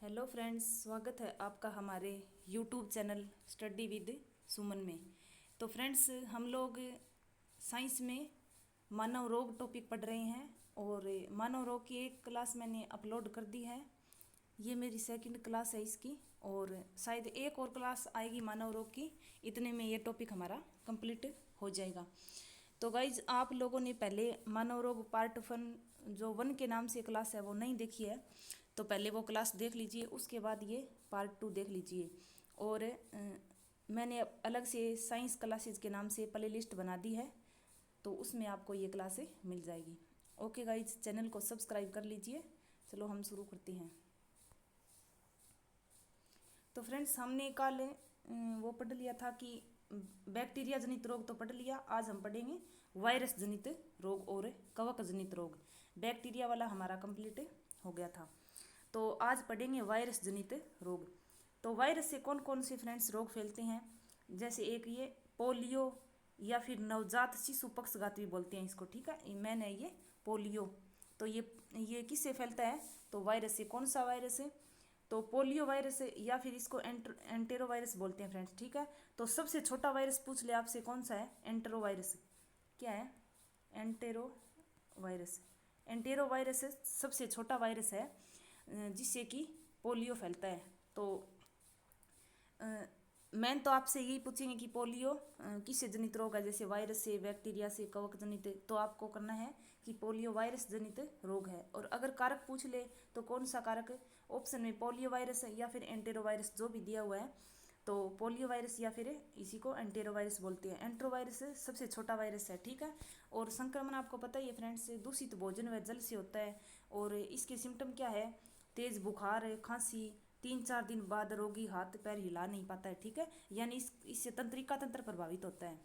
Hello friends, स्वागत है आपका हमारे यूट्यूब चैनल स्टडी विद सुमन में। तो फ्रेंड्स, हम लोग साइंस में मानव रोग टॉपिक पढ़ रहे हैं और मानव रोग की एक क्लास मैंने अपलोड कर दी है। ये मेरी सेकंड क्लास है इसकी और शायद एक और क्लास आएगी मानव रोग की। इतने में ये टॉपिक हमारा कंप्लीट हो जाएगा। तो गाइज, आप लोगों ने पहले मानव रोग पार्ट 1 जो 1 के नाम से क्लास है वो नहीं देखी है, तो पहले वो क्लास देख लीजिए, उसके बाद ये पार्ट 2 देख लीजिए। और मैंने अलग से साइंस क्लासेस के नाम से प्ले लिस्ट बना दी है, तो उसमें आपको ये क्लासें मिल जाएगी। ओके गाइज, चैनल को सब्सक्राइब कर लीजिए। चलो हम शुरू करते हैं। तो फ्रेंड्स, हमने कल वो पढ़ लिया था कि बैक्टीरिया जनित रोग तो पढ़ लिया। आज हम पढ़ेंगे वायरस जनित रोग और कवक जनित रोग। बैक्टीरिया वाला हमारा कंप्लीट हो गया था, तो आज पढ़ेंगे वायरस जनित रोग। तो वायरस से कौन कौन से फ्रेंड्स रोग फैलते हैं, जैसे एक ये पोलियो या फिर नवजात शिशु पक्षघात भी बोलते हैं इसको, ठीक है। मैंने ये पोलियो, तो ये किससे फैलता है, तो वायरस से। कौन सा वायरस है, तो पोलियो वायरस है, या फिर इसको एंटेरो वायरस बोलते हैं फ्रेंड्स, ठीक है। तो सबसे छोटा वायरस पूछ ले आपसे कौन सा है, एंटेरो वायरस। क्या है, एंटेरो वायरस। एंटेरो वायरस सबसे छोटा वायरस है जिससे कि पोलियो फैलता है। तो मैन तो आपसे यही पूछेंगे कि पोलियो किससे जनित रोग है, जैसे वायरस से, बैक्टीरिया से, कवक जनित, तो आपको करना है कि पोलियो वायरस जनित रोग है। और अगर कारक पूछ ले तो कौन सा कारक, ऑप्शन में पोलियो वायरस है या फिर एंटेरो वायरस जो भी दिया हुआ है, तो पोलियो वायरस या फिर इसी को एंटेरो वायरस बोलते हैं। एंटेरो वायरस सबसे छोटा वायरस है, ठीक है। और संक्रमण आपको पता ही है फ्रेंड्स, दूषित भोजन व जल से होता है। और इसके सिम्टम क्या है, तेज बुखार, खांसी, 3-4 दिन बाद रोगी हाथ पैर हिला नहीं पाता है, ठीक है। यानी इससे तंत्रिका तंत्र प्रभावित होता है।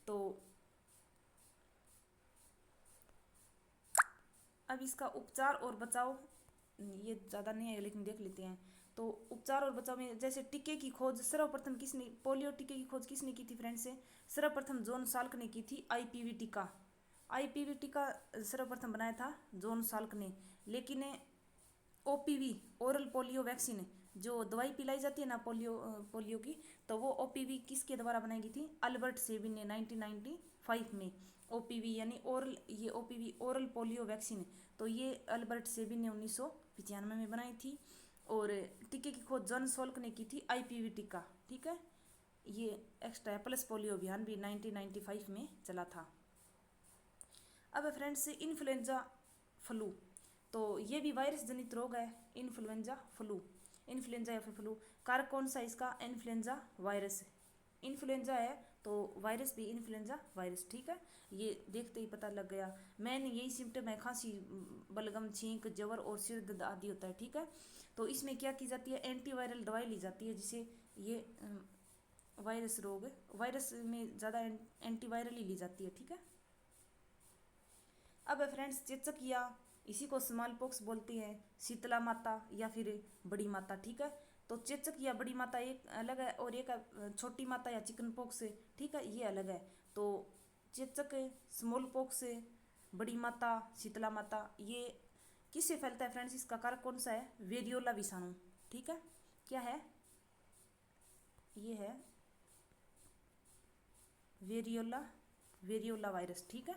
तो अब इसका उपचार और बचाव, ये ज़्यादा नहीं है लेकिन देख लेते हैं। तो उपचार और बचाव में जैसे टीके की खोज सर्वप्रथम किसने, पोलियो टीके की खोज किसने की थी फ्रेंड्स से, सर्वप्रथम जॉन साल्क ने की थी। आईपीवी टीका, आईपीवी टीका सर्वप्रथम बनाया था जॉन साल्क ने। लेकिन ओपीवी, ओरल पोलियो वैक्सीन, जो दवाई पिलाई जाती है ना पोलियो की, तो वो ओपीवी किसके द्वारा बनाई गई थी, अल्बर्ट सेबिन ने 1995 में। ओपीवी यानी ओरल, ये ओपीवी ओरल पोलियो वैक्सीन, तो ये अल्बर्ट सेबिन ने 1995 में बनाई थी। और टीके की खोज जॉन साल्क ने की थी, आईपीवी टीका, ठीक है। ये एक्स्ट्रा प्लस पोलियो अभियान भी 1995 में चला था। अब फ्रेंड्स, इन्फ्लुएंजा फ्लू, तो ये भी वायरस जनित रोग है, इन्फ्लुएंजा फ्लू। इन्फ्लुएंजा या फिर फ्लू, कारक कौन सा इसका, इन्फ्लुएंजा वायरस। इन्फ्लुएंजा है तो वायरस भी इन्फ्लुएंजा वायरस, ठीक है। ये देखते ही पता लग गया। मेन यही सिम्टम है, खांसी, बलगम, छींक, जवर और सिर दर्द आदि होता है, ठीक है। तो इसमें क्या की जाती है, एंटीवायरल दवाई ली जाती है, जिसे ये वायरस रोग, वायरस में ज़्यादा एंटीवायरल ही ली जाती है, ठीक है। अब फ्रेंड्स, चेचक या इसी को स्मॉल पॉक्स बोलते हैं, शीतला माता या फिर बड़ी माता, ठीक है। तो चेचक या बड़ी माता एक अलग है और एक छोटी माता या चिकन पॉक्स, ठीक है, ये अलग है। तो चेचक, स्मॉल पॉक्स, बड़ी माता, शीतला माता, ये किससे फैलता है फ्रेंड्स, इसका कारक कौन सा है, वेरियोला विषाणु, ठीक है। क्या है, ये है वेरियोला, वेरियोला वायरस, ठीक है।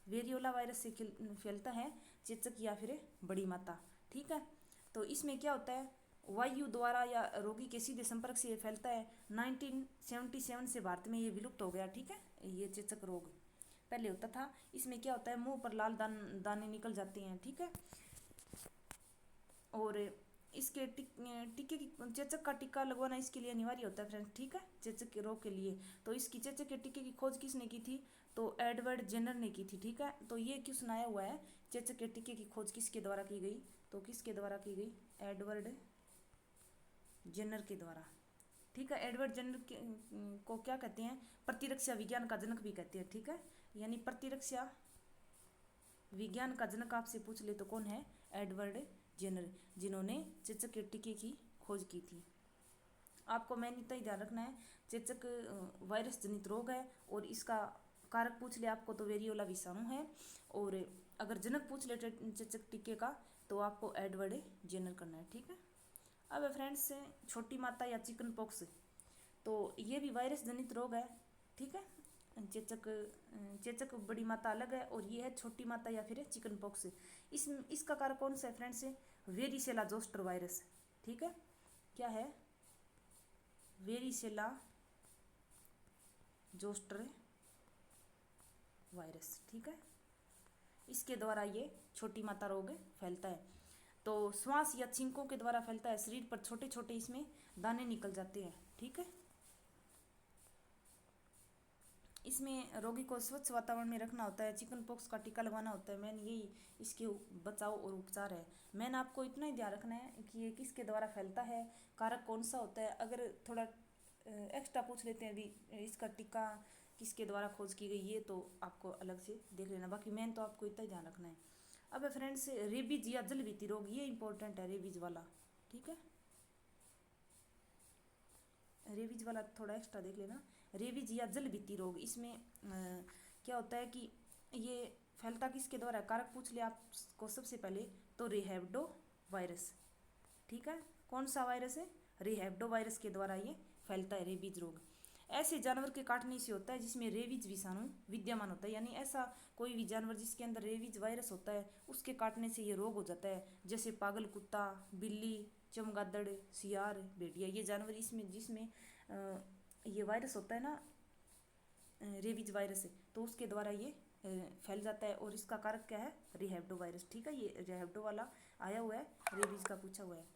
वेरियोला वायरस से फैलता है चेचक या फिर बड़ी माता, ठीक है। तो इसमें क्या होता है, वायु द्वारा या रोगी के सीधे संपर्क से ये फैलता है। 1977 से भारत में ये विलुप्त हो गया, ठीक है। ये चेचक रोग पहले होता था। इसमें क्या होता है, मुंह पर लाल दाने निकल जाते हैं, ठीक है। और इसके टीके की, चेचक का टीका लगवाना इसके लिए अनिवार्य होता है फ्रेंड्स, ठीक है, चेचक के रोग के लिए। तो इसकी चेचक के टीके की खोज किसने की थी, तो एडवर्ड जेनर ने की थी, ठीक है। तो ये क्यों सुनाया हुआ है, चेचक के टीके की खोज किसके द्वारा की गई, तो किसके द्वारा की गई, एडवर्ड जेनर के द्वारा, ठीक है। एडवर्ड जेनर को क्या कहते हैं, प्रतिरक्षा विज्ञान का जनक भी कहते हैं, ठीक है। यानी प्रतिरक्षा विज्ञान का जनक आपसे पूछ ले तो कौन है, एडवर्ड जेनर, जिन्होंने चेचक के टीके की खोज की थी। आपको मैंने इतना ही ध्यान रखना है, चेचक वायरस जनित रोग है और इसका कारक पूछ ले आपको तो वेरियोला विषाणु है। और अगर जनक पूछ ले चेचक टीके का तो आपको एडवर्ड जेनर करना है, ठीक है। अब फ्रेंड्स छोटी माता या चिकन पॉक्स, तो ये भी वायरस जनित रोग है, ठीक है। चेचक चेचक बड़ी माता अलग है और ये है छोटी माता या फिर चिकन पॉक्स। इसका कारण कौन सा है फ्रेंड्स? वेरिसेला जोस्टर वायरस, ठीक है। क्या है? वेरिसेला जोस्टर वायरस, ठीक है। इसके द्वारा ये छोटी माता रोग फैलता है। तो श्वास या छींकों के द्वारा फैलता है, शरीर पर छोटे छोटे इसमें दाने निकल जाते हैं, ठीक है। इसमें रोगी को स्वच्छ वातावरण में रखना होता है, चिकन पॉक्स का टीका लगवाना होता है। मेन यही इसके बचाव और उपचार है। मेन आपको इतना ही ध्यान रखना है कि ये किसके द्वारा फैलता है, कारक कौन सा होता है। अगर थोड़ा एक्स्ट्रा पूछ लेते हैं अभी इसका टीका किसके द्वारा खोज की गई, ये तो आपको अलग से देख लेना। बाकी मेन तो आपको इतना ही ध्यान रखना है। अब फ्रेंड्स रेबीज या जलभीति रोग, ये इंपॉर्टेंट है रेबीज वाला, ठीक है। रेबीज वाला थोड़ा एक्स्ट्रा देख लेना। रेबीज या जलभीति रोग, इसमें क्या होता है कि ये फैलता किसके द्वारा है, कारक पूछ लिया आपको सबसे पहले तो रिहेब्डो वायरस, ठीक है। कौन सा वायरस है? रिहेब्डो वायरस के द्वारा ये फैलता है रेबीज रोग। ऐसे जानवर के काटने से होता है जिसमें रेबीज विषाणु विद्यमान होता है, यानी ऐसा कोई भी जानवर जिसके अंदर रेबीज वायरस होता है उसके काटने से ये रोग हो जाता है। जैसे पागल कुत्ता, बिल्ली, चमगादड़, सियार, भेड़िया, ये जानवर इसमें जिसमें ये वायरस होता है ना, रेबीज वायरस है, तो उसके द्वारा ये फैल जाता है। और इसका कारक क्या है? रिहेब्डो वायरस, ठीक है। ये रिहेब्डो वाला आया हुआ है, रेबीज का पूछा हुआ है।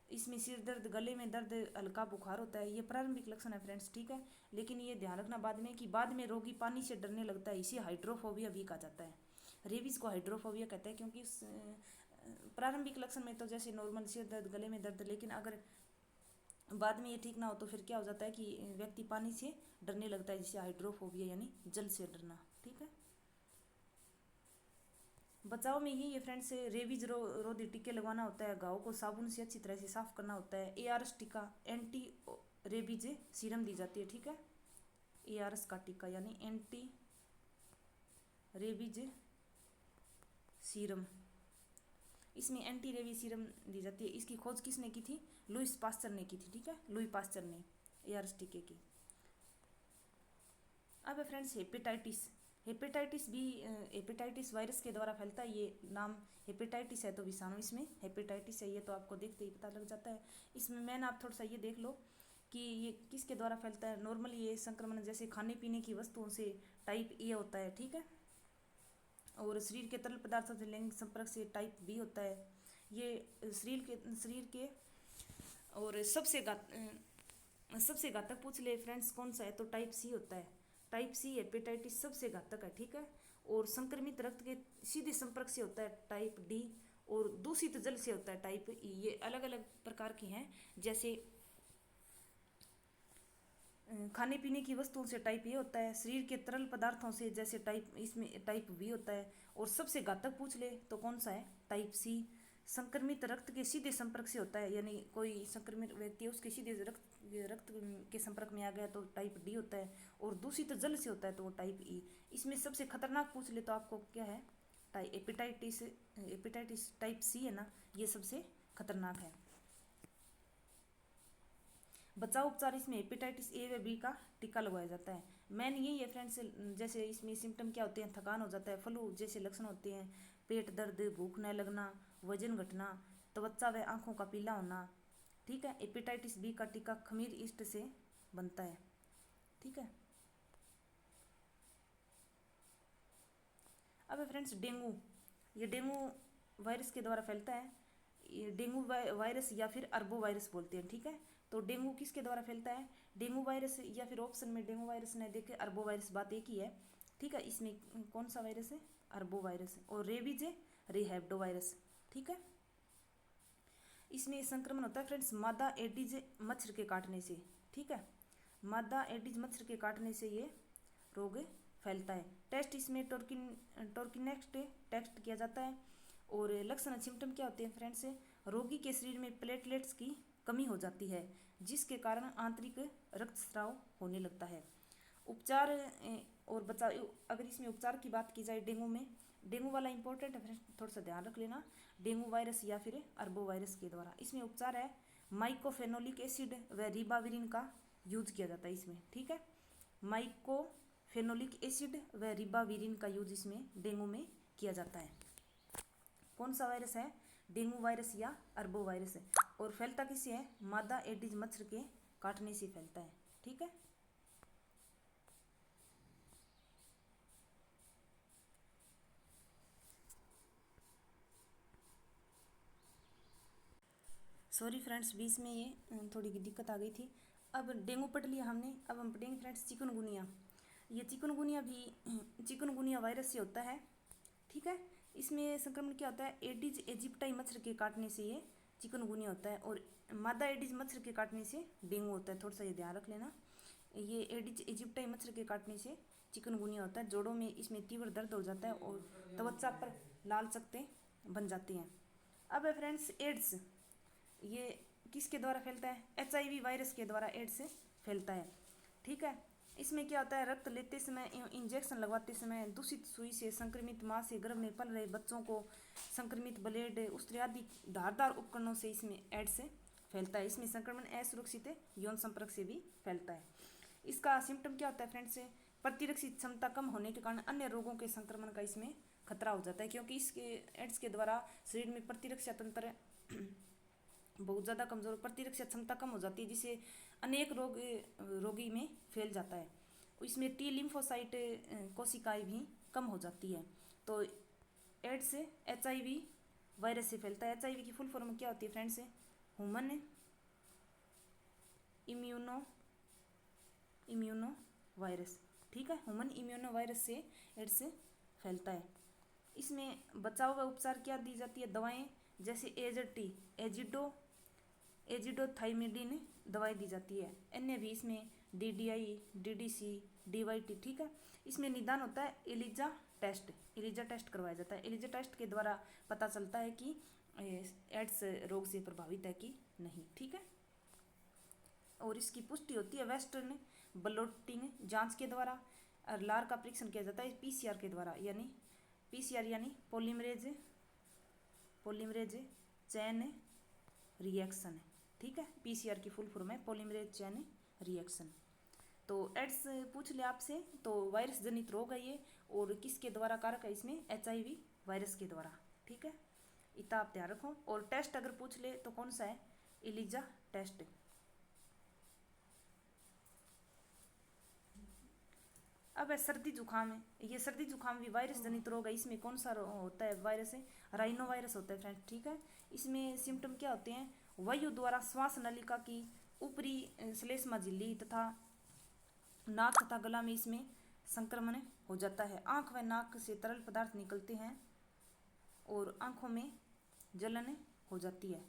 इसमें सिर दर्द, गले में दर्द, हल्का बुखार होता है, ये प्रारंभिक लक्षण है फ्रेंड्स, ठीक है। लेकिन ये ध्यान रखना बाद में कि बाद में रोगी पानी से डरने लगता है, इसे हाइड्रोफोबिया भी कहा जाता है। रेबीज को हाइड्रोफोबिया कहते हैं क्योंकि प्रारंभिक लक्षण में तो जैसे नॉर्मल सिर दर्द, गले में दर्द, लेकिन अगर बाद में ये ठीक ना हो तो फिर क्या हो जाता है कि व्यक्ति पानी से डरने लगता है, जिसे हाइड्रोफोबिया यानी जल से डरना, ठीक है। बचाव में ही ये फ्रेंड्स रेबीज रोधी टीके लगवाना होता है। घाव को साबुन से अच्छी तरह से साफ करना होता है। ARS टीका, एंटी रेबीज सीरम दी जाती है, ठीक है। ARS का टीका यानी एंटी रेबीज सीरम, इसमें एंटी रेबीज सीरम दी जाती है। इसकी खोज किसने की थी? लुईस पास्चर ने की थी, ठीक है। लुई पास्चर ने ARS टीके की। अब फ्रेंड्स हेपेटाइटिस, हेपेटाइटिस भी हेपेटाइटिस वायरस के द्वारा फैलता है। ये नाम हेपेटाइटिस है तो विषाणु इसमें हेपेटाइटिस है, ये तो आपको देखते ही पता लग जाता है। इसमें मैंने आप थोड़ा सा ये देख लो कि ये किसके द्वारा फैलता है। नॉर्मली ये संक्रमण जैसे खाने पीने की वस्तुओं से टाइप ए होता है, ठीक है। और शरीर के तरल पदार्थों से लैंगिक संपर्क से टाइप बी होता है। ये शरीर के और सबसे घातक पूछ ले फ्रेंड्स कौन सा है, तो टाइप सी होता है। टाइप सी हेपेटाइटिस सबसे घातक है, ठीक है। और संक्रमित रक्त के सीधे संपर्क से होता है टाइप डी, और दूषित जल से होता है टाइप ई। ये अलग अलग प्रकार की हैं। जैसे खाने पीने की वस्तुओं से टाइप ए होता है, शरीर के तरल पदार्थों से जैसे टाइप इसमें टाइप बी होता है। और सबसे घातक पूछ ले तो कौन सा है? Type C. संक्रमित रक्त के सीधे संपर्क से होता है, यानी कोई संक्रमित व्यक्ति है उसके सीधे रक्त के संपर्क में आ गया तो टाइप डी होता है। और दूषित जल से होता है तो वो टाइप ई। इसमें सबसे खतरनाक पूछ ले तो आपको क्या है? हेपेटाइटिस टाइप सी है ना, ये सबसे खतरनाक है। बचाव उपचार, इसमें हेपेटाइटिस ए व बी का टीका लगवाया जाता है। मेन यही है फ्रेंड्स। जैसे इसमें सिम्टम क्या होते हैं? थकान हो जाता है, फ्लू जैसे लक्षण होते हैं, पेट दर्द, भूख न लगना, वजन घटना, त्वचा व आंखों का पीला होना, ठीक है। हेपेटाइटिस बी का टीका खमीर ईस्ट से बनता है, ठीक है। अब फ्रेंड्स डेंगू, ये डेंगू वायरस के द्वारा फैलता है। ये डेंगू वायरस या फिर अरबो वायरस बोलते हैं, ठीक है। तो डेंगू किसके द्वारा फैलता है? डेंगू वायरस या फिर ऑप्शन में डेंगू वायरस ने देखे, अरबो वायरस, बात एक ही है, ठीक है। इसमें कौन सा वायरस है? अरबो वायरस। और रेबीज है रिहेब्डो वायरस, ठीक है। इसमें संक्रमण होता है फ्रेंड्स मादा एडिज मच्छर के काटने से, ठीक है। मादा एडिज मच्छर के काटने से ये रोग फैलता है। टेस्ट इसमें टोर्किनेक्ट टेस्ट किया जाता है। और लक्षण सिम्टम क्या होते हैं फ्रेंड्स? रोगी के शरीर में प्लेटलेट्स की कमी हो जाती है, जिसके कारण आंतरिक रक्तस्राव होने लगता है। उपचार और बचाव, अगर इसमें उपचार की बात की जाए डेंगू में, डेंगू वाला इंपॉर्टेंट है फ्रेंड्स, थोड़ा सा ध्यान रख लेना। डेंगू वायरस या फिर अरबो वायरस के द्वारा। इसमें उपचार है माइकोफेनोलिक एसिड व रिबाविरिन का यूज किया जाता है इसमें, ठीक है। माइकोफेनोलिक एसिड व रिबाविरिन का यूज इसमें डेंगू में किया जाता है। कौन सा वायरस है? डेंगू वायरस या अरबो वायरस है। और फैलता किससे है? मादा एडिज मच्छर के काटने से फैलता है, ठीक है। सॉरी फ्रेंड्स, बीच में ये थोड़ी दिक्कत आ गई थी। अब डेंगू पढ़ लिया हमने, अब हम पढ़ेंगे फ्रेंड्स चिकनगुनिया। ये चिकनगुनिया भी चिकनगुनिया वायरस से होता है, ठीक है। इसमें संक्रमण क्या होता है? एडिज एजिप्टाई मच्छर के काटने से ये चिकनगुनिया होता है, और मादा एडिज मच्छर के काटने से डेंगू होता है। थोड़ा सा ये ध्यान रख लेना। ये एडिज एजिप्टाई मच्छर के काटने से चिकनगुनिया होता है। जोड़ों में इसमें तीव्र दर्द हो जाता है और त्वचा पर लाल चकत्ते बन जाती हैं। अब है फ्रेंड्स एड्स। ये किसके द्वारा फैलता है? HIV वायरस के द्वारा एड्स फैलता है, ठीक है। इसमें क्या होता है? रक्त लेते समय एवं इंजेक्शन लगवाते समय दूषित सुई से, संक्रमित मां से, गर्भ में पल रहे बच्चों को, संक्रमित ब्लेड, उस्त्री आदि धारदार उपकरणों से इसमें एड्स फैलता है। इसमें संक्रमण असुरक्षित यौन संपर्क से भी फैलता है। इसका सिम्टम क्या होता है फ्रेंड्स? प्रतिरक्षित क्षमता कम होने के कारण अन्य रोगों के संक्रमण का इसमें खतरा हो जाता है, क्योंकि इसके एड्स के द्वारा शरीर में प्रतिरक्षा तंत्र बहुत ज़्यादा कमज़ोर, प्रतिरक्षा क्षमता कम हो जाती है, जिससे अनेक रोगी में फैल जाता है। इसमें टी लिम्फोसाइट कोशिकाएं भी कम हो जाती है। तो एड्स HIV वायरस से फैलता है। HIV की फुल फॉर्म क्या होती है फ्रेंड्स? ह्यूमन इम्यूनो वायरस, ठीक है। ह्यूमन इम्यूनो वायरस से एड्स फैलता है। इसमें बचाव व उपचार क्या दी जाती है? दवाएं जैसे एजिडोथाइमिडिन दवाई दी जाती है। अन्य भी इसमें DDI, DDC, DYT, ठीक है। इसमें निदान होता है एलिजा टेस्ट करवाया जाता है। एलिजा टेस्ट के द्वारा पता चलता है कि एड्स रोग से प्रभावित है कि नहीं, ठीक है। और इसकी पुष्टि होती है वेस्टर्न ब्लोटिंग जांच के द्वारा, और लार का परीक्षण किया जाता है PCR के द्वारा, यानी PCR यानी पॉलीमरेज चेन रिएक्शन, ठीक है। PCR की फुल फॉर्म है पॉलीमरेज चेन रिएक्शन। तो एड्स पूछ ले आपसे, तो वायरस जनित रोग है ये, और किसके द्वारा कारक है? इसमें HIV वायरस के द्वारा, ठीक है। इतना आप ध्यान रखो। और टेस्ट अगर पूछ ले तो कौन सा है? ELISA test. अब है सर्दी जुकाम है। ये सर्दी जुकाम भी वायरस जनित रोग है। इसमें कौन सा होता है वायरस? है राइनो वायरस होता है फ्रेंड्स, ठीक है। इसमें सिम्टम क्या होते हैं? वायु द्वारा श्वास नलिका की ऊपरी श्लेष्मा झिल्ली तथा नाक तथा गला में इसमें संक्रमण हो जाता है। आंख व नाक से तरल पदार्थ निकलते हैं और आंखों में जलन हो जाती है।